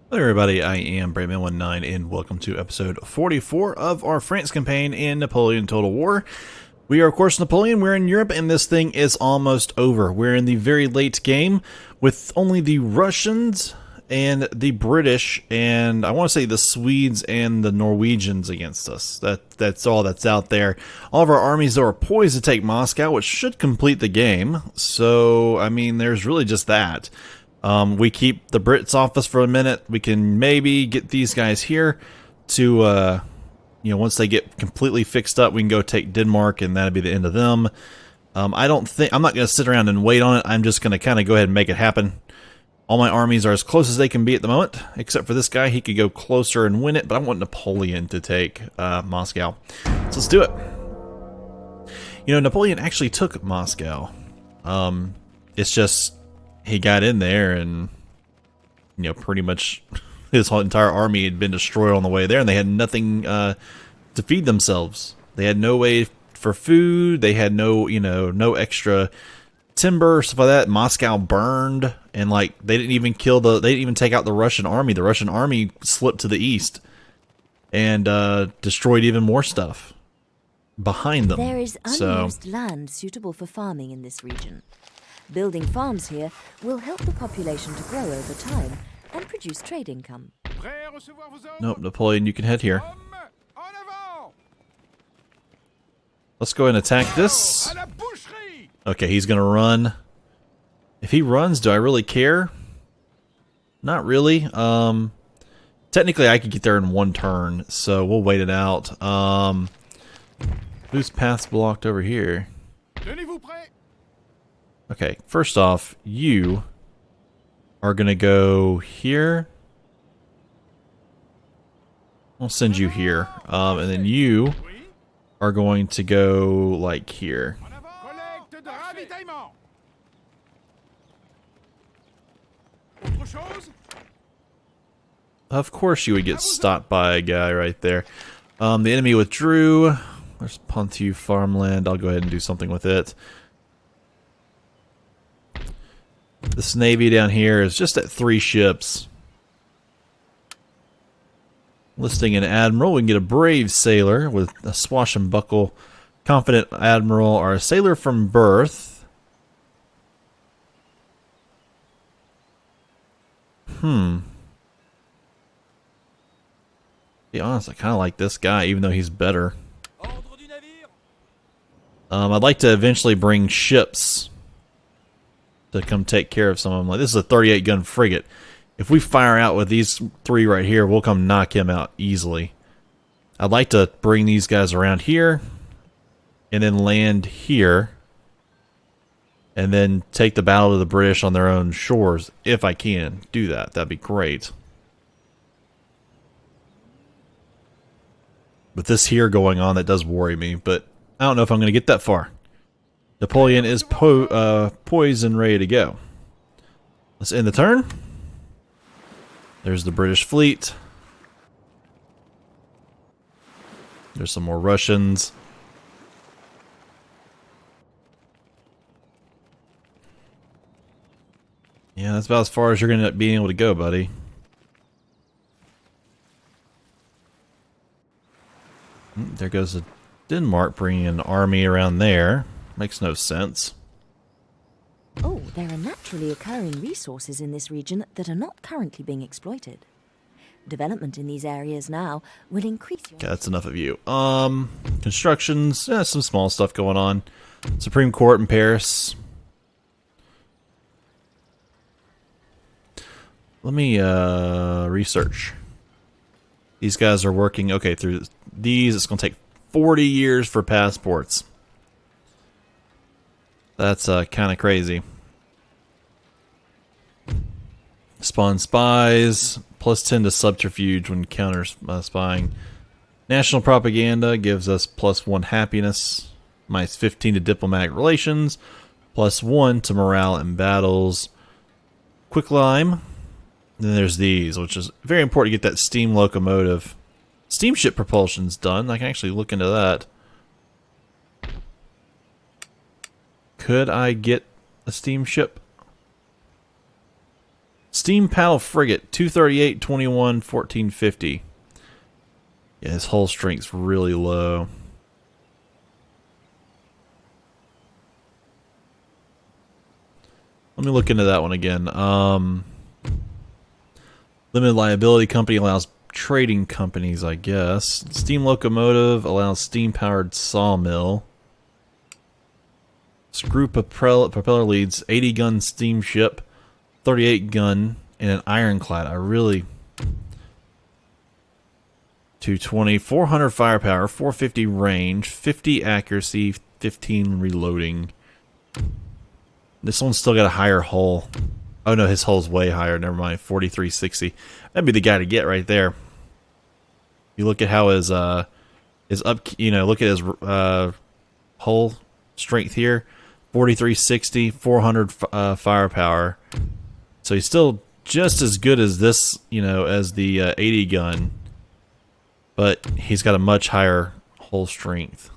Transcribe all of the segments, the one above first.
Hello everybody, I am Brayman19 and welcome to episode 44 of our France campaign in Napoleon Total War. We are of course Napoleon, we're in Europe and this thing is almost over. We're in the very late game with only the Russians and the British and I want to say the Swedes and the Norwegians against us. That's all that's out there. All of our armies are poised to take Moscow, which should complete the game. So, I mean, there's really just that. We keep the Brits off us for a minute. We can maybe get these guys here to, once they get completely fixed up, we can go take Denmark, and that'll be the end of them. I'm not going to sit around and wait on it. I'm just going to kind of go ahead and make it happen. All my armies are as close as they can be at the moment, except for this guy. He could go closer and win it, but I want Napoleon to take Moscow. So let's do it. You know, Napoleon actually took Moscow. It's just he got in there and, pretty much his whole entire army had been destroyed on the way there, and they had nothing to feed themselves. They had no way for food. They had no extra timber, stuff like that. Moscow burned, and they didn't even take out the Russian army. The Russian army slipped to the east and destroyed even more stuff behind them. There is unused land suitable for farming in this region. Building farms here will help the population to grow over time and produce trade income. Nope, Napoleon, you can head here. Let's go ahead and attack this. Okay, he's gonna run. If he runs, do I really care? Not really. Technically I could get there in one turn, so we'll wait it out. Whose path's blocked over here? Okay, first off, you are gonna go here. I'll send you here. And then you are going to go like here. Of course you would get stopped by a guy right there. The enemy withdrew. There's Pontu farmland. I'll go ahead and do something with it. This navy down here is just at 3 ships. Listing an admiral, we can get a brave sailor with a swashbuckle, confident admiral, or a sailor from birth. Be honest, I kind of like this guy, even though he's better. I'd like to eventually bring ships to come take care of some of them. Like, this is a 38 gun frigate. If we fire out with these 3 right here, we'll come knock him out easily. I'd like to bring these guys around here and then land here and then take the battle to the British on their own shores. If I can do that, that'd be great. With this here going on, that does worry me, but I don't know if I'm going to get that far. Napoleon is poised and ready to go. Let's end the turn. There's the British fleet. There's some more Russians. Yeah, that's about as far as you're going to end up being able to go, buddy. There goes the Denmark bringing an army around there. Makes no sense. Oh, there are naturally occurring resources in this region that are not currently being exploited. Development in these areas now will increase your... Okay, that's enough of you. Constructions, some small stuff going on. Supreme Court in Paris. Let me research. These guys are working, okay, through these. It's going to take 40 years for passports. That's kind of crazy. Spawn spies, plus 10 to subterfuge when counter spying. National propaganda gives us plus 1 happiness, minus 15 to diplomatic relations, plus 1 to morale in battles. Quicklime. Then there's these, which is very important to get that steam locomotive. Steamship propulsion's done. I can actually look into that. Could I get a steamship? Steam paddle frigate, 238, 21, 1450. Yeah, his hull strength's really low. Let me look into that one again. Limited liability company allows trading companies, I guess. Steam locomotive allows steam-powered sawmill. Screw propeller leads 80-gun steamship, 38-gun, and an ironclad. I really... 220, 400 firepower, 450 range, 50 accuracy, 15 reloading. This one's still got a higher hull. Oh no, his hull's way higher. Never mind, 4360. That'd be the guy to get right there. You look at how his up, you know, look at his hull strength here, 4360, 400 firepower. So he's still just as good as this, you know, as the 80 gun, but he's got a much higher hull strength.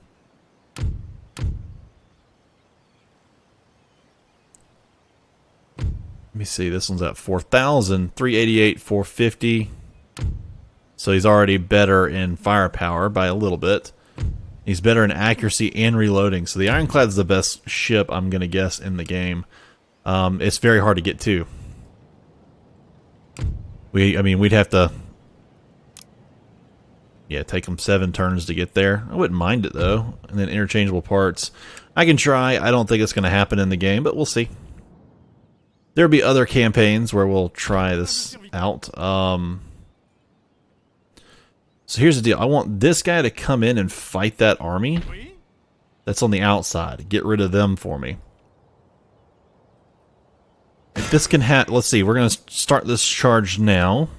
Let me see, this one's at 4,000, 388, 450. So he's already better in firepower by a little bit. He's better in accuracy and reloading. So the Ironclad's the best ship, I'm going to guess, in the game. It's very hard to get to. I mean, we'd have to... Yeah, take them 7 turns to get there. I wouldn't mind it, though. And then interchangeable parts. I can try. I don't think it's going to happen in the game, but we'll see. There'll be other campaigns where we'll try this out. So here's the deal. I want this guy to come in and fight that army that's on the outside. Get rid of them for me. If this can happen, let's see. We're going to start this charge now.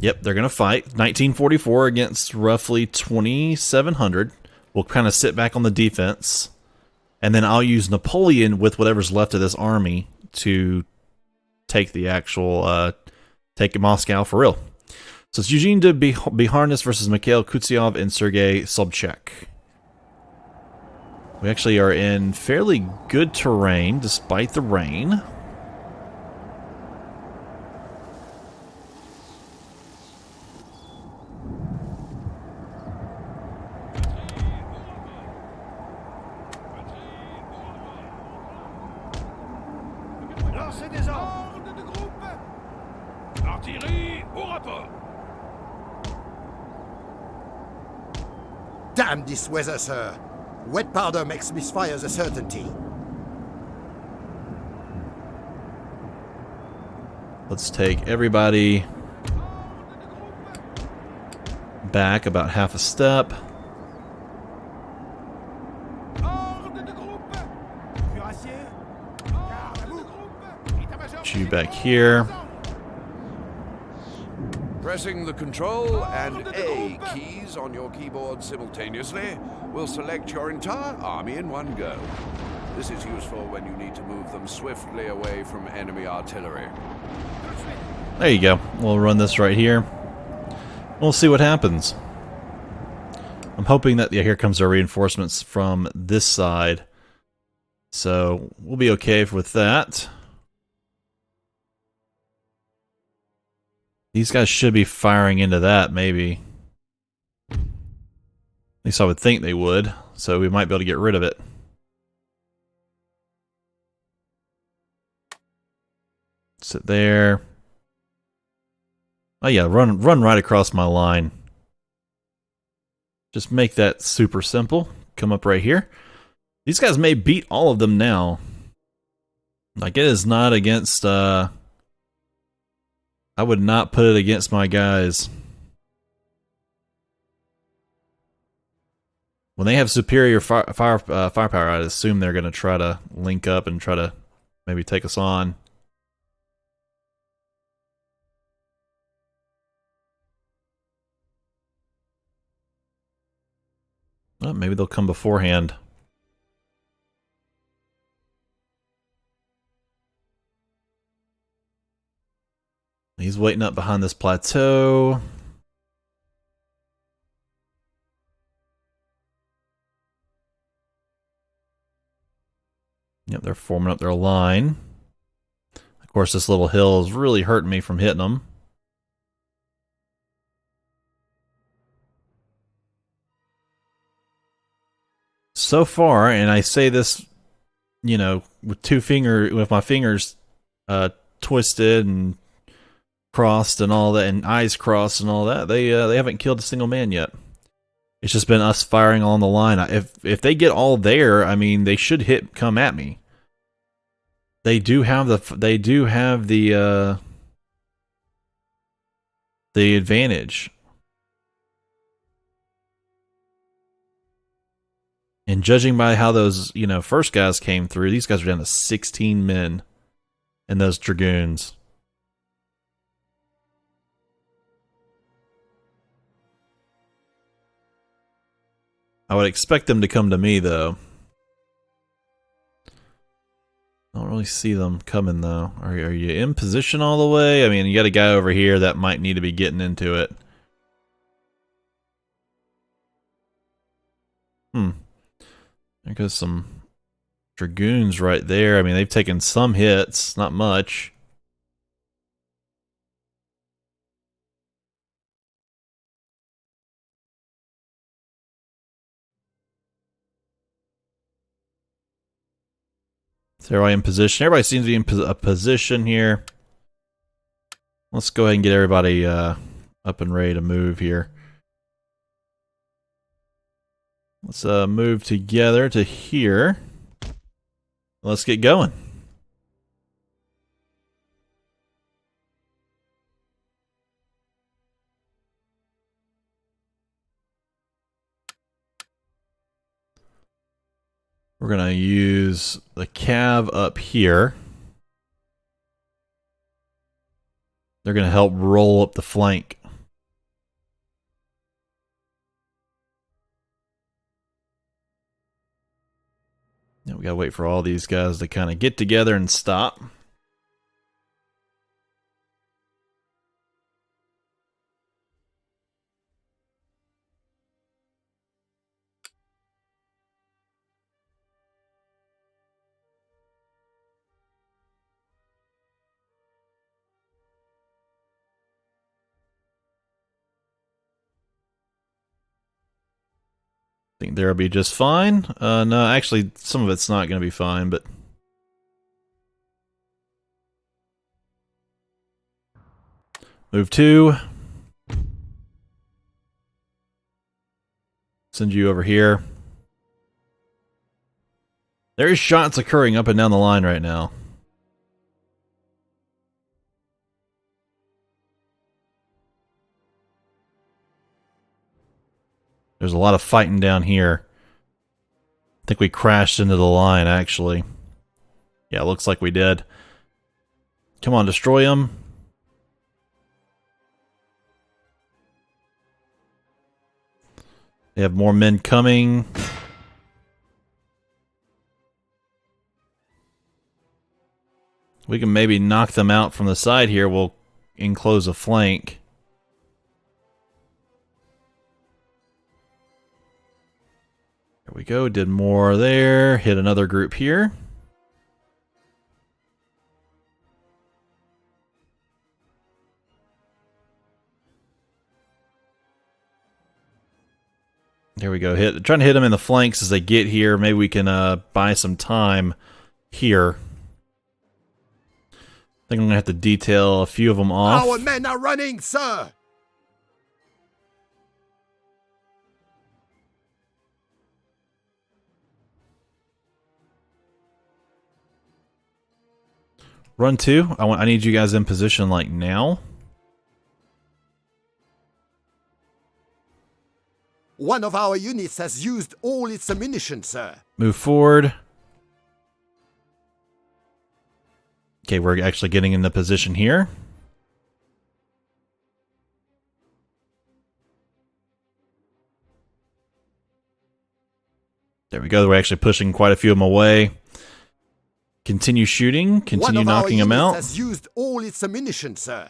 Yep, they're going to fight. 1944 against roughly 2,700. We'll kind of sit back on the defense. And then I'll use Napoleon with whatever's left of this army to take the actual, take Moscow for real. So it's Eugene de Beauharnais versus Mikhail Kutuzov and Sergei Sobchak. We actually are in fairly good terrain despite the rain. Damn this weather, sir. Wet powder makes misfires a certainty. Let's take everybody back about half a step. Put you back here. Pressing the Control and A keys on your keyboard simultaneously will select your entire army in one go. This is useful when you need to move them swiftly away from enemy artillery. There you go. We'll run this right here. We'll see what happens. I'm hoping that, yeah, here comes our reinforcements from this side. So we'll be okay with that. These guys should be firing into that, maybe. At least I would think they would, so we might be able to get rid of it. Sit there. Oh yeah, run right across my line. Just make that super simple. Come up right here. These guys may beat all of them now. Like, it is not against, I would not put it against my guys. When they have superior firepower, I'd assume they're going to try to link up and try to maybe take us on. Well, maybe they'll come beforehand. He's waiting up behind this plateau. Yep, they're forming up their line. Of course, this little hill is really hurting me from hitting them. So far, and I say this, you know, with my fingers twisted and crossed and all that, and eyes crossed and all that, they haven't killed a single man yet. It's just been us firing on the line. If they get all there, I mean, they should come at me. They do have the advantage. And judging by how those, first guys came through, these guys are down to 16 men and those dragoons. I would expect them to come to me, though. I don't really see them coming, though. Are you in position all the way? I mean, you got a guy over here that might need to be getting into it. There goes some dragoons right there. I mean, they've taken some hits, not much. Is everybody in position? Everybody seems to be in a position here. Let's go ahead and get everybody up and ready to move here. Let's move together to here. Let's get going. We're going to use the cav up here. They're going to help roll up the flank. Now we got to wait for all these guys to kind of get together and stop. Think there'll be just fine. No, actually, some of it's not going to be fine, but move 2. Send you over here. There's shots occurring up and down the line right now. There's a lot of fighting down here. I think we crashed into the line, actually. Yeah, it looks like we did. Come on, destroy them. They have more men coming. We can maybe knock them out from the side here. We'll enclose a flank. There we go. Did more there. Hit another group here. There we go. Trying to hit them in the flanks as they get here. Maybe we can buy some time here. I think I'm going to have to detail a few of them off. Our men are running, sir! Run 2. I need you guys in position like now. One of our units has used all its ammunition, sir. Move forward. Okay, we're actually getting in the position here. There we go. We're actually pushing quite a few of them away. Continue shooting. Continue knocking them out. One of our units has used all its ammunition, sir.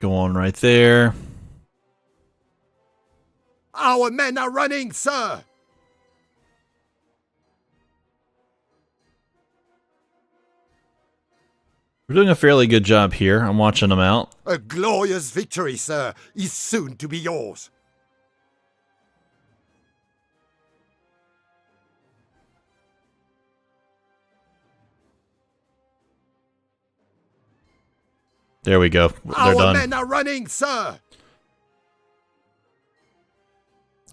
Go on right there. Our men are running, sir! We're doing a fairly good job here. I'm watching them out. A glorious victory, sir, is soon to be yours. There we go. They're Our done. men are running, sir!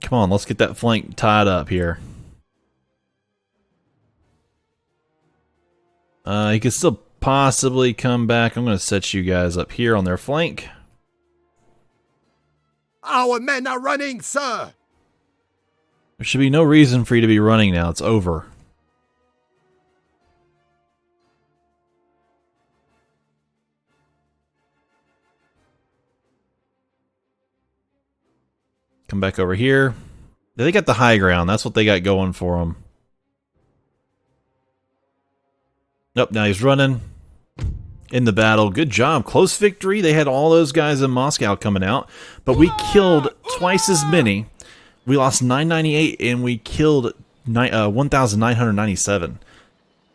Come on, let's get that flank tied up here. He could still possibly come back. I'm going to set you guys up here on their flank. Our men are running, sir! There should be no reason for you to be running now. It's over. Come back over here. They got the high ground. That's what they got going for them. Nope, now he's running in the battle. Good job. Close victory. They had all those guys in Moscow coming out, but we killed twice as many. We lost 998 and we killed 1,997.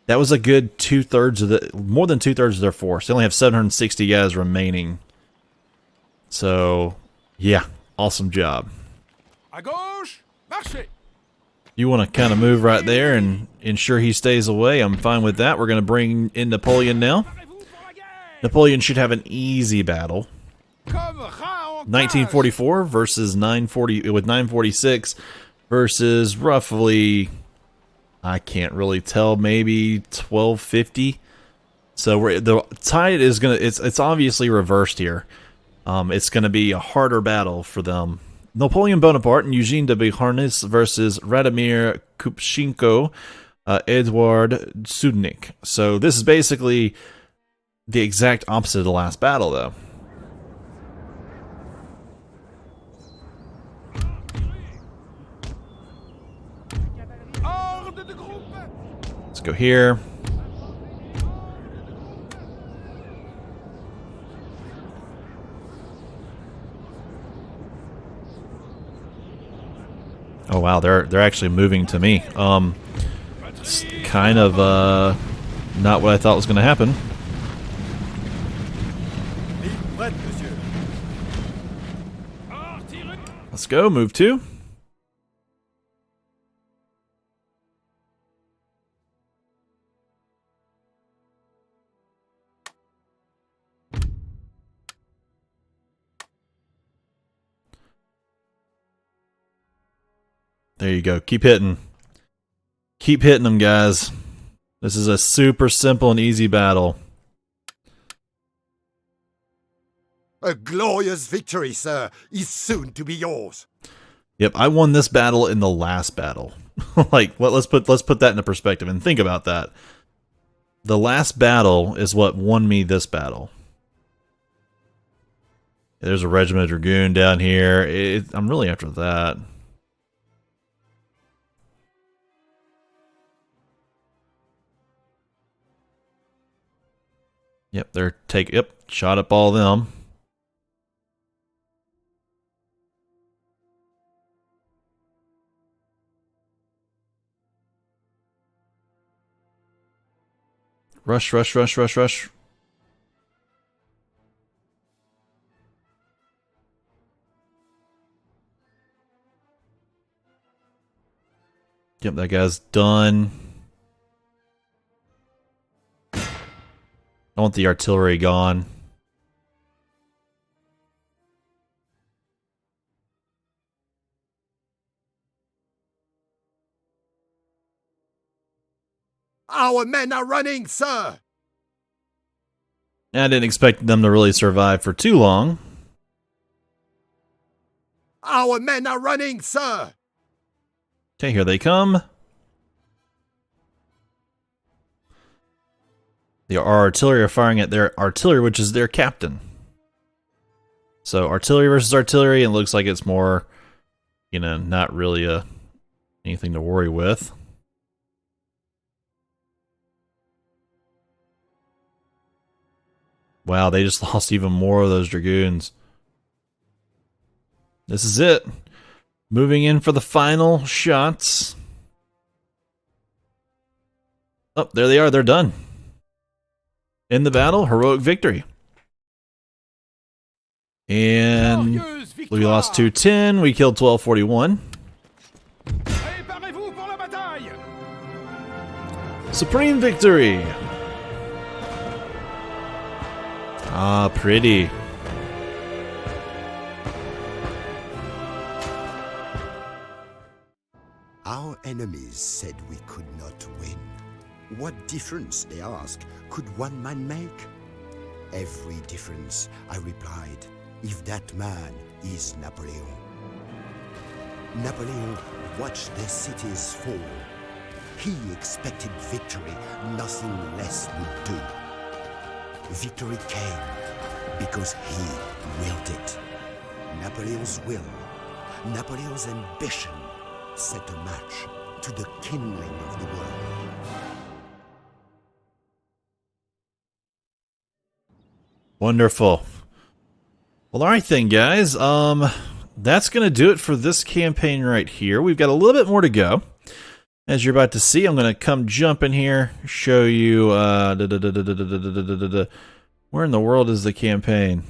That was a good more than two-thirds of their force. They only have 760 guys remaining. So, yeah, awesome job. À gauche, marchez! You want to kind of move right there and ensure he stays away. I'm fine with that. We're going to bring in Napoleon now. Napoleon should have an easy battle. 1944 versus 940 with 946 versus roughly, I can't really tell, maybe 1250. So the tide is gonna it's obviously reversed here. It's gonna be a harder battle for them. Napoleon Bonaparte and Eugene de Beauharnais versus Radomir Kupchenko, Edward Sudnik. So this is basically the exact opposite of the last battle, though. Let's go here. Oh wow, they're actually moving to me. It's kind of not what I thought was going to happen. Let's go, move 2. There you go. Keep hitting. Keep hitting them, guys. This is a super simple and easy battle. A glorious victory, sir, is soon to be yours. Yep, I won this battle in the last battle. Like, let's put that into perspective and think about that. The last battle is what won me this battle. There's a regiment of dragoon down here. I'm really after that. Yep, shot up all them. Rush, rush, rush, rush, rush. Yep, that guy's done. I want the artillery gone. Our men are running, sir! I didn't expect them to really survive for too long. Our men are running, sir! Okay, here they come. Our artillery are firing at their artillery, which is their captain. So artillery versus artillery, and it looks like it's more, not really anything to worry with. Wow, they just lost even more of those dragoons. This is it. Moving in for the final shots. Oh, there they are. They're done. In the battle, heroic victory. And we lost 210. We killed 1241. Supreme victory. Ah, pretty. Our enemies said we could not win. What difference, they ask, could one man make? Every difference, I replied, if that man is Napoleon. Napoleon watched their cities fall. He expected victory, nothing less would do. Victory came because he willed it. Napoleon's will, Napoleon's ambition set a match to the kindling of the world. Wonderful. Well, all right then, guys. That's going to do it for this campaign right here. We've got a little bit more to go. As you're about to see, I'm going to come jump in here, show you... where in the world is the campaign?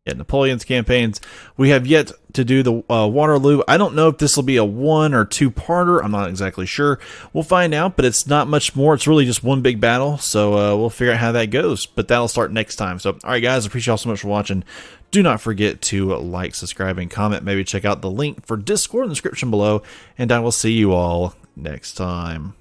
Yeah, Napoleon's campaigns. We have yet to do the Waterloo. I don't know if this will be a 1 or 2-parter. I'm not exactly sure. We'll find out, but it's not much more. It's really just one big battle, so we'll figure out how that goes. But that'll start next time. So, all right, guys, appreciate y'all so much for watching. Do not forget to like, subscribe, and comment. Maybe check out the link for Discord in the description below, and I will see you all next time.